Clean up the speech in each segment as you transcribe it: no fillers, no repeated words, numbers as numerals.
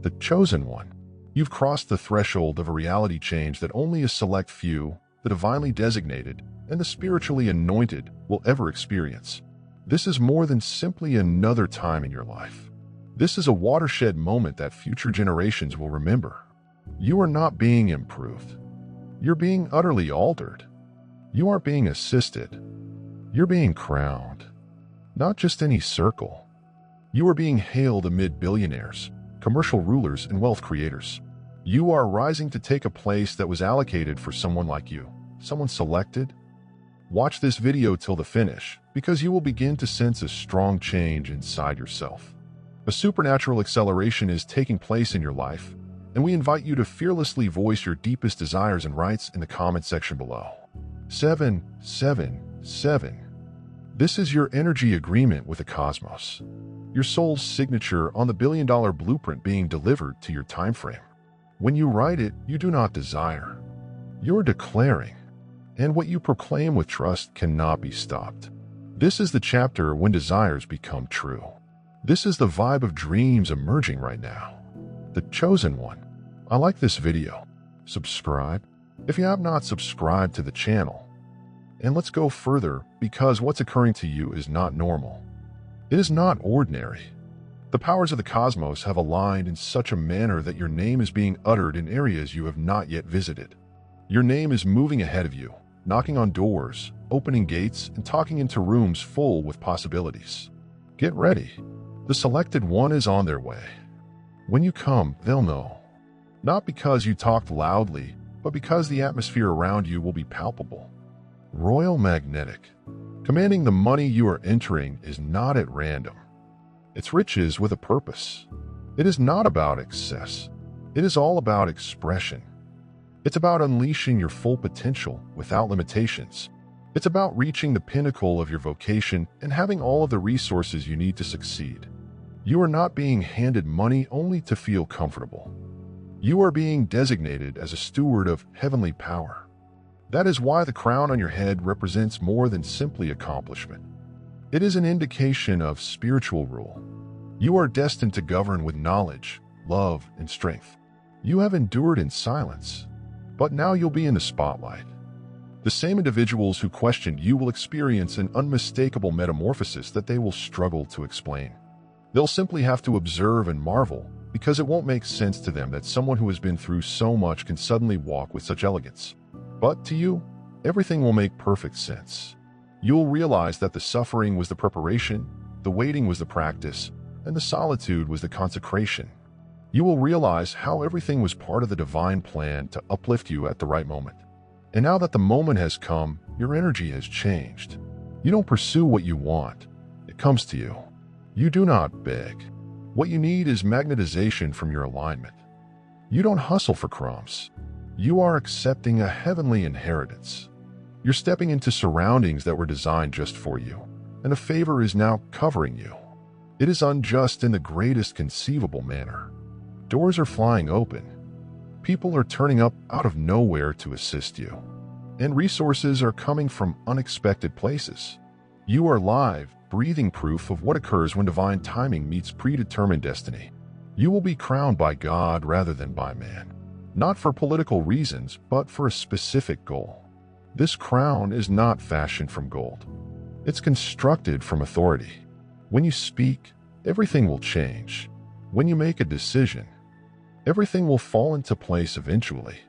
the chosen one. You've crossed the threshold of a reality change that only a select few, the divinely designated, and the spiritually anointed will ever experience. This is more than simply another time in your life. This is a watershed moment that future generations will remember. You are not being improved. You're being utterly altered. You aren't being assisted. You're being crowned. Not just any circle. You are being hailed amid billionaires, commercial rulers, and wealth creators. You are rising to take a place that was allocated for someone like you, someone selected. Watch this video till the finish, because you will begin to sense a strong change inside yourself. A supernatural acceleration is taking place in your life, and we invite you to fearlessly voice your deepest desires and rights in the comment section below. 777. This is your energy agreement with the cosmos. Your soul's signature on the billion-dollar blueprint being delivered to your time frame. When you write it, you do not desire. You're declaring. And what you proclaim with trust cannot be stopped. This is the chapter when desires become true. This is the vibe of dreams emerging right now. The chosen one. I like this video. Subscribe if you have not subscribed to the channel. And let's go further, because what's occurring to you is not normal. It is not ordinary. The powers of the cosmos have aligned in such a manner that your name is being uttered in areas you have not yet visited. Your name is moving ahead of you, knocking on doors, opening gates, and talking into rooms full with possibilities. Get ready. The selected one is on their way. When you come, they'll know. Not because you talked loudly, but because the atmosphere around you will be palpable. Royal Magnetic. Commanding the money you are entering is not at random. It's riches with a purpose. It is not about excess. It is all about expression. It's about unleashing your full potential without limitations. It's about reaching the pinnacle of your vocation and having all of the resources you need to succeed. You are not being handed money only to feel comfortable. You are being designated as a steward of heavenly power. That is why the crown on your head represents more than simply accomplishment. It is an indication of spiritual rule. You are destined to govern with knowledge, love, and strength. You have endured in silence, but now you'll be in the spotlight. The same individuals who questioned you will experience an unmistakable metamorphosis that they will struggle to explain. They'll simply have to observe and marvel, because it won't make sense to them that someone who has been through so much can suddenly walk with such elegance. But to you, everything will make perfect sense. You'll realize that the suffering was the preparation, the waiting was the practice, and the solitude was the consecration. You will realize how everything was part of the divine plan to uplift you at the right moment. And now that the moment has come, your energy has changed. You don't pursue what you want. It comes to you. You do not beg. What you need is magnetization from your alignment. You don't hustle for crumbs. You are accepting a heavenly inheritance. You're stepping into surroundings that were designed just for you, and a favor is now covering you. It is unjust in the greatest conceivable manner. Doors are flying open. People are turning up out of nowhere to assist you. And resources are coming from unexpected places. You are live, breathing proof of what occurs when divine timing meets predetermined destiny. You will be crowned by God rather than by man. Not for political reasons, but for a specific goal. This crown is not fashioned from gold. It's constructed from authority. When you speak, everything will change. When you make a decision, everything will fall into place eventually.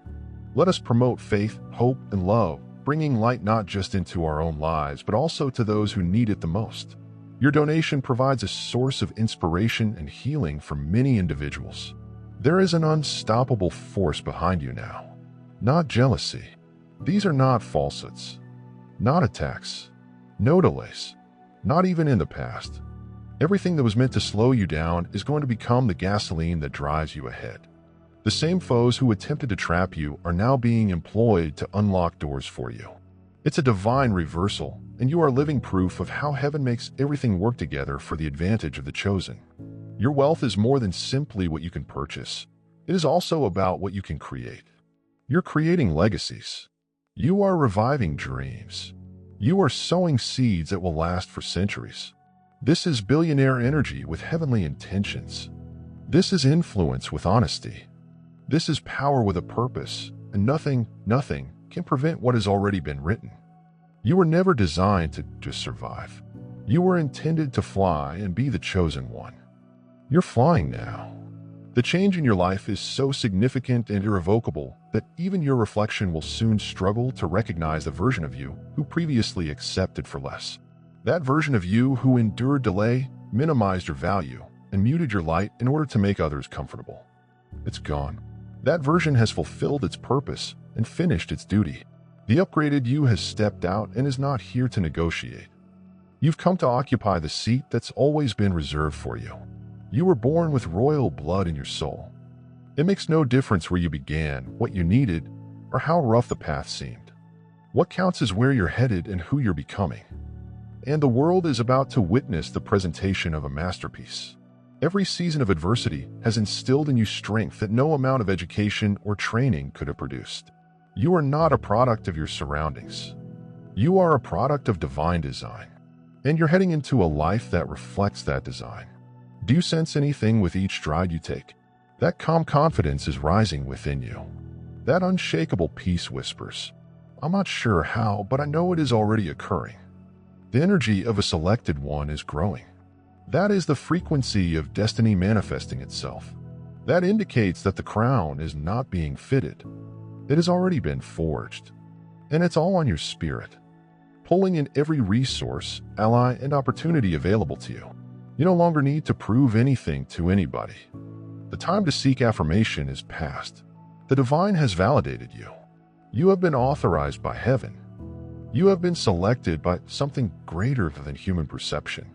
Let us promote faith, hope, and love, bringing light not just into our own lives, but also to those who need it the most. Your donation provides a source of inspiration and healing for many individuals. There is an unstoppable force behind you now. Not jealousy. These are not falsehoods. Not attacks. No delays. Not even in the past. Everything that was meant to slow you down is going to become the gasoline that drives you ahead. The same foes who attempted to trap you are now being employed to unlock doors for you. It's a divine reversal, and you are living proof of how heaven makes everything work together for the advantage of the chosen. Your wealth is more than simply what you can purchase. It is also about what you can create. You're creating legacies. You are reviving dreams. You are sowing seeds that will last for centuries. This is billionaire energy with heavenly intentions. This is influence with honesty. This is power with a purpose, and nothing can prevent what has already been written. You were never designed to just survive. You were intended to fly and be the chosen one. You're flying now. The change in your life is so significant and irrevocable that even your reflection will soon struggle to recognize the version of you who previously accepted for less. That version of you who endured delay, minimized your value, and muted your light in order to make others comfortable. It's gone. That version has fulfilled its purpose and finished its duty. The upgraded you has stepped out and is not here to negotiate. You've come to occupy the seat that's always been reserved for you. You were born with royal blood in your soul. It makes no difference where you began, what you needed, or how rough the path seemed. What counts is where you're headed and who you're becoming. And the world is about to witness the presentation of a masterpiece. Every season of adversity has instilled in you strength that no amount of education or training could have produced. You are not a product of your surroundings. You are a product of divine design. And you're heading into a life that reflects that design. Do you sense anything with each stride you take? That calm confidence is rising within you. That unshakable peace whispers, "I'm not sure how, but I know it is already occurring." The energy of a selected one is growing. That is the frequency of destiny manifesting itself. That indicates that the crown is not being fitted. It has already been forged. And it's all on your spirit, pulling in every resource, ally, and opportunity available to you. You no longer need to prove anything to anybody. The time to seek affirmation is past. The divine has validated you. You have been authorized by heaven. You have been selected by something greater than human perception.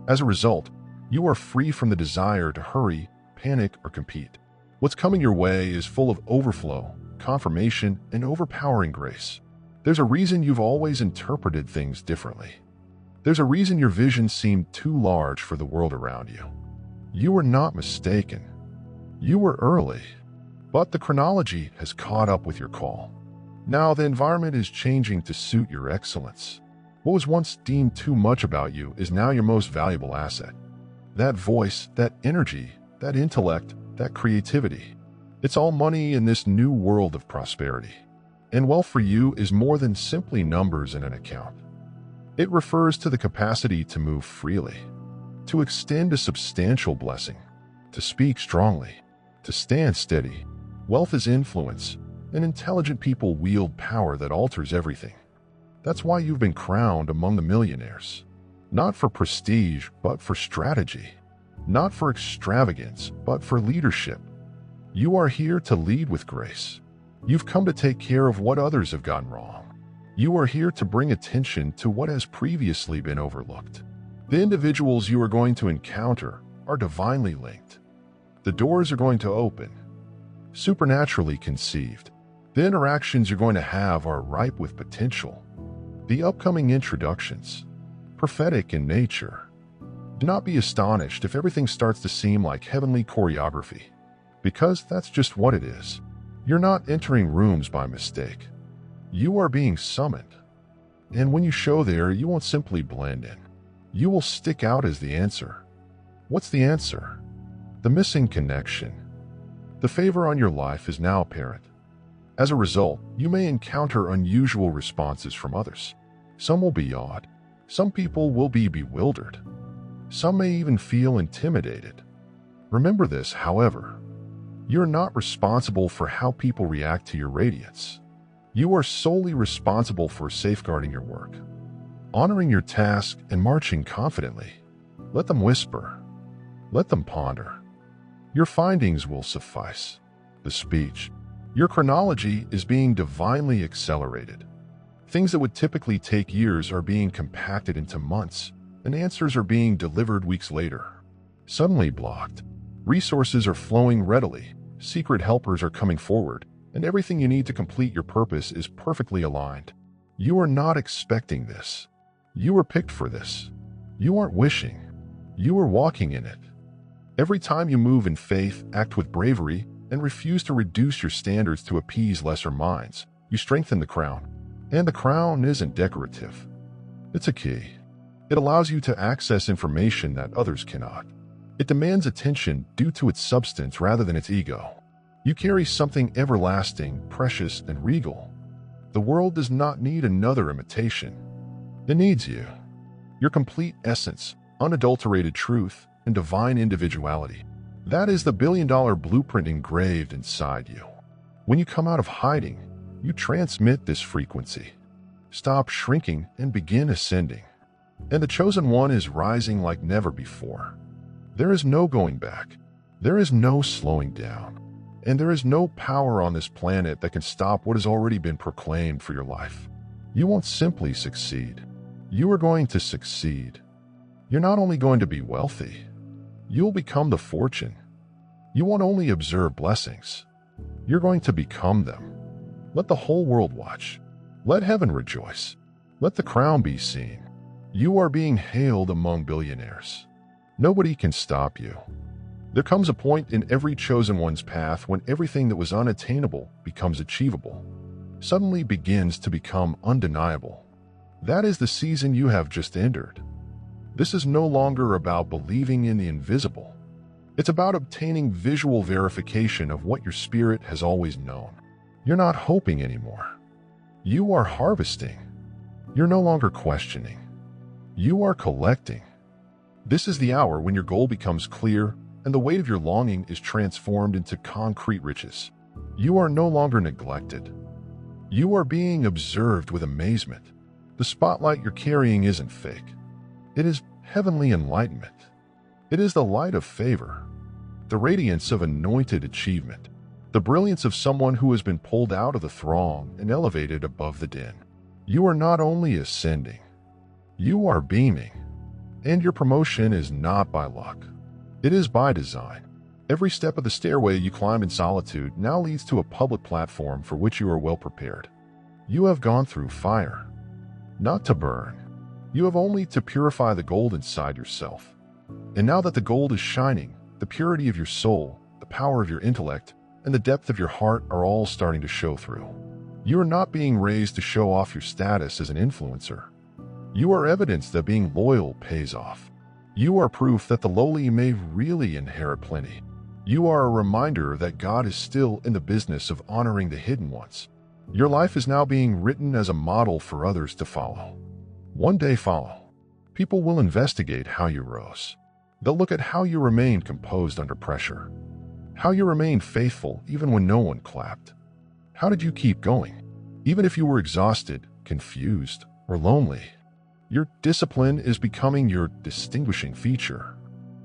As a result, you are free from the desire to hurry, panic, or compete. What's coming your way is full of overflow, confirmation, and overpowering grace. There's a reason you've always interpreted things differently. There's a reason your vision seemed too large for the world around you. You were not mistaken. You were early. But the chronology has caught up with your call. Now the environment is changing to suit your excellence. What was once deemed too much about you is now your most valuable asset. That voice, that energy, that intellect, that creativity. It's all money in this new world of prosperity. And wealth for you is more than simply numbers in an account. It refers to the capacity to move freely, to extend a substantial blessing, to speak strongly, to stand steady. Wealth is influence, and intelligent people wield power that alters everything. That's why you've been crowned among the millionaires. Not for prestige, but for strategy. Not for extravagance, but for leadership. You are here to lead with grace. You've come to take care of what others have gotten wrong. You are here to bring attention to what has previously been overlooked. The individuals you are going to encounter are divinely linked. The doors are going to open, supernaturally conceived. The interactions you're going to have are ripe with potential. The upcoming introductions, prophetic in nature. Do not be astonished if everything starts to seem like heavenly choreography, because that's just what it is. You're not entering rooms by mistake. You are being summoned. And when you show there, you won't simply blend in. You will stick out as the answer. What's the answer? The missing connection. The favor on your life is now apparent. As a result, you may encounter unusual responses from others. Some will be odd. Some people will be bewildered. Some may even feel intimidated. Remember this, however. You're not responsible for how people react to your radiance. You are solely responsible for safeguarding your work, honoring your task, and marching confidently. Let them whisper. Let them ponder. Your findings will suffice. The speech. Your chronology is being divinely accelerated. Things that would typically take years are being compacted into months, and answers are being delivered weeks later. Suddenly blocked. Resources are flowing readily. Secret helpers are coming forward, and everything you need to complete your purpose is perfectly aligned. You are not expecting this. You were picked for this. You aren't wishing. You are walking in it. Every time you move in faith, act with bravery, and refuse to reduce your standards to appease lesser minds, you strengthen the crown. And the crown isn't decorative. It's a key. It allows you to access information that others cannot. It demands attention due to its substance rather than its ego. You carry something everlasting, precious, and regal. The world does not need another imitation. It needs you. Your complete essence, unadulterated truth, and divine individuality. That is the billion-dollar blueprint engraved inside you. When you come out of hiding, you transmit this frequency. Stop shrinking and begin ascending. And the chosen one is rising like never before. There is no going back. There is no slowing down. And there is no power on this planet that can stop what has already been proclaimed for your life. You won't simply succeed. You are going to succeed. You're not only going to be wealthy, you'll become the fortune. You won't only observe blessings. You're going to become them. Let the whole world watch. Let heaven rejoice. Let the crown be seen. You are being hailed among billionaires. Nobody can stop you. There comes a point in every chosen one's path when everything that was unattainable becomes achievable, suddenly begins to become undeniable. That is the season you have just entered. This is no longer about believing in the invisible. It's about obtaining visual verification of what your spirit has always known. You're not hoping anymore. You are harvesting. You're no longer questioning. You are collecting. This is the hour when your goal becomes clear and the weight of your longing is transformed into concrete riches. You are no longer neglected. You are being observed with amazement. The spotlight you're carrying isn't fake. It is heavenly enlightenment. It is the light of favor, the radiance of anointed achievement, the brilliance of someone who has been pulled out of the throng and elevated above the din. You are not only ascending, you are beaming. And your promotion is not by luck. It is by design. Every step of the stairway you climb in solitude now leads to a public platform for which you are well prepared. You have gone through fire, not to burn. You have only to purify the gold inside yourself. And now that the gold is shining, the purity of your soul, the power of your intellect, and the depth of your heart are all starting to show through. You are not being raised to show off your status as an influencer. You are evidence that being loyal pays off. You are proof that the lowly may really inherit plenty. You are a reminder that God is still in the business of honoring the hidden ones. Your life is now being written as a model for others to follow. One day follow. People will investigate how you rose. They'll look at how you remained composed under pressure. How you remained faithful even when no one clapped. How did you keep going? Even if you were exhausted, confused, or lonely. Your discipline is becoming your distinguishing feature.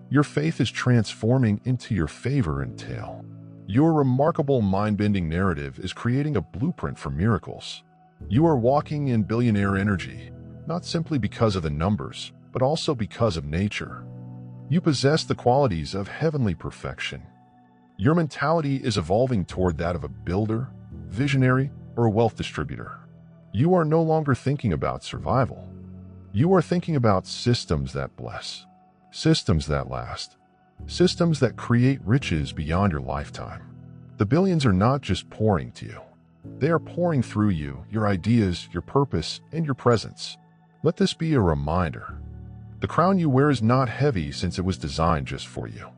Your faith is transforming into your favor and tale. Your remarkable mind-bending narrative is creating a blueprint for miracles. You are walking in billionaire energy, not simply because of the numbers, but also because of nature. You possess the qualities of heavenly perfection. Your mentality is evolving toward that of a builder, visionary, or a wealth distributor. You are no longer thinking about survival. You are thinking about systems that bless, systems that last, systems that create riches beyond your lifetime. The billions are not just pouring to you. They are pouring through you, your ideas, your purpose, and your presence. Let this be a reminder. The crown you wear is not heavy since it was designed just for you.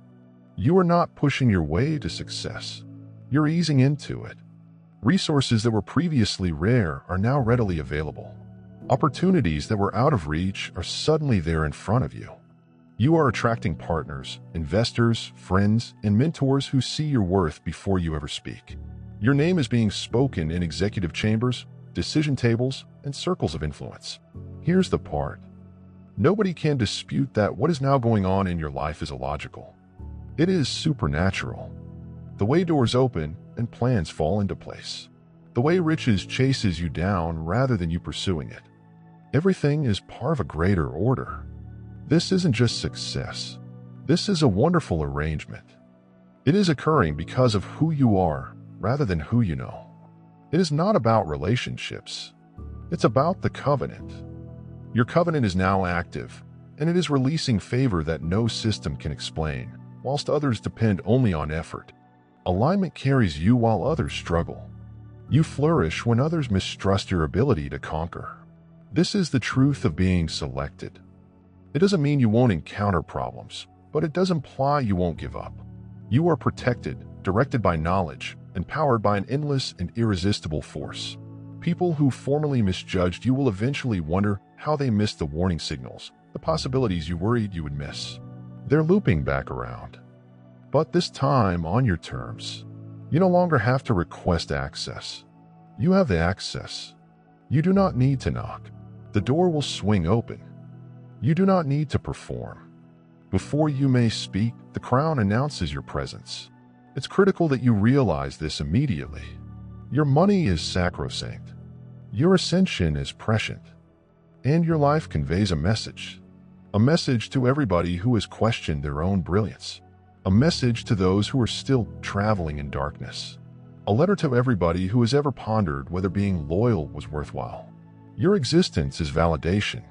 You are not pushing your way to success. You're easing into it. Resources that were previously rare are now readily available. Opportunities that were out of reach are suddenly there in front of you. You are attracting partners, investors, friends, and mentors who see your worth before you ever speak. Your name is being spoken in executive chambers, decision tables, and circles of influence. Here's the part. Nobody can dispute that what is now going on in your life is illogical. It is supernatural. The way doors open and plans fall into place. The way riches chases you down rather than you pursuing it. Everything is part of a greater order. This isn't just success. This is a wonderful arrangement. It is occurring because of who you are rather than who you know. It is not about relationships. It's about the covenant. Your covenant is now active, and it is releasing favor that no system can explain, whilst others depend only on effort. Alignment carries you while others struggle. You flourish when others mistrust your ability to conquer. This is the truth of being selected. It doesn't mean you won't encounter problems, but it does imply you won't give up. You are protected, directed by knowledge, and powered by an endless and irresistible force. People who formerly misjudged you will eventually wonder how they missed the warning signals, the possibilities you worried you would miss. They're looping back around. But this time on your terms. You no longer have to request access. You have the access. You do not need to knock. The door will swing open. You do not need to perform. Before you may speak, the crown announces your presence. It's critical that you realize this immediately. Your money is sacrosanct. Your ascension is prescient. And your life conveys a message. A message to everybody who has questioned their own brilliance. A message to those who are still traveling in darkness. A letter to everybody who has ever pondered whether being loyal was worthwhile. Your existence is validation.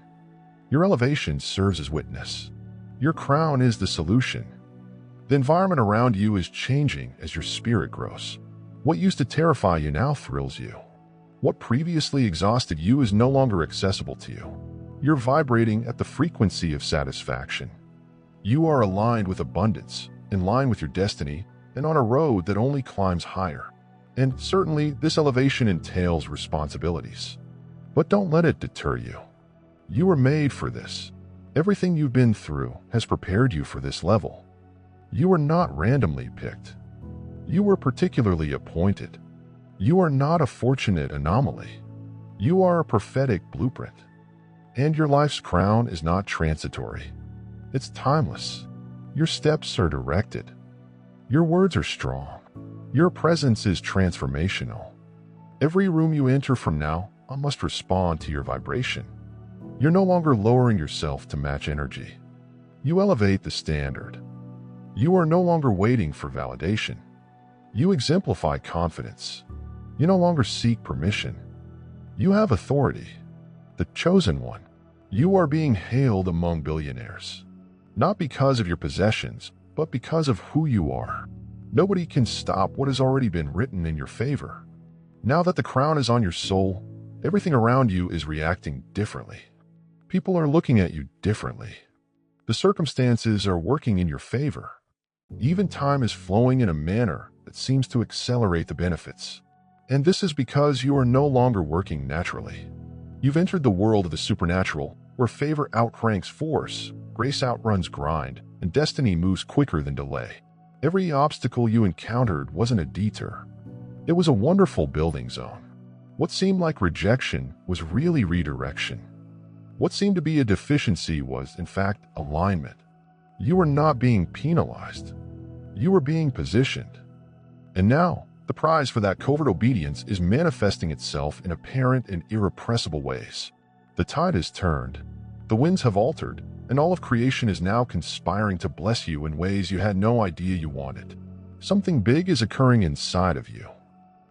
Your elevation serves as witness. Your crown is the solution. The environment around you is changing as your spirit grows. What used to terrify you now thrills you. What previously exhausted you is no longer accessible to you. You're vibrating at the frequency of satisfaction. You are aligned with abundance, in line with your destiny, and on a road that only climbs higher. And certainly, this elevation entails responsibilities. But don't let it deter you. You were made for this. Everything you've been through has prepared you for this level. You were not randomly picked. You were particularly appointed. You are not a fortunate anomaly. You are a prophetic blueprint. And your life's crown is not transitory. It's timeless. Your steps are directed. Your words are strong. Your presence is transformational. Every room you enter from now on must respond to your vibration. You're no longer lowering yourself to match energy. You elevate the standard. You are no longer waiting for validation. You exemplify confidence. You no longer seek permission. You have authority. The chosen one. You are being hailed among billionaires. Not because of your possessions, but because of who you are. Nobody can stop what has already been written in your favor. Now that the crown is on your soul, everything around you is reacting differently. People are looking at you differently. The circumstances are working in your favor. Even time is flowing in a manner that seems to accelerate the benefits. And this is because you are no longer working naturally. You've entered the world of the supernatural, where favor outranks force, grace outruns grind, and destiny moves quicker than delay. Every obstacle you encountered wasn't a detour. It was a wonderful building zone. What seemed like rejection was really redirection. What seemed to be a deficiency was, in fact, alignment. You were not being penalized. You were being positioned. And now, the prize for that covert obedience is manifesting itself in apparent and irrepressible ways. The tide has turned, the winds have altered, and all of creation is now conspiring to bless you in ways you had no idea you wanted. Something big is occurring inside of you.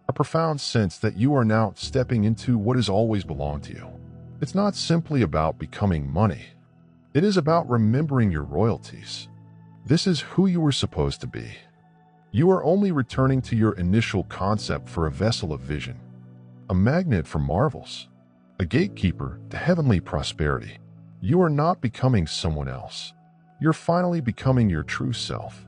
A profound sense that you are now stepping into what has always belonged to you. It's not simply about becoming money. It is about remembering your royalties. This is who you were supposed to be. You are only returning to your initial concept for a vessel of vision, a magnet for marvels, a gatekeeper to heavenly prosperity. You are not becoming someone else. You're finally becoming your true self.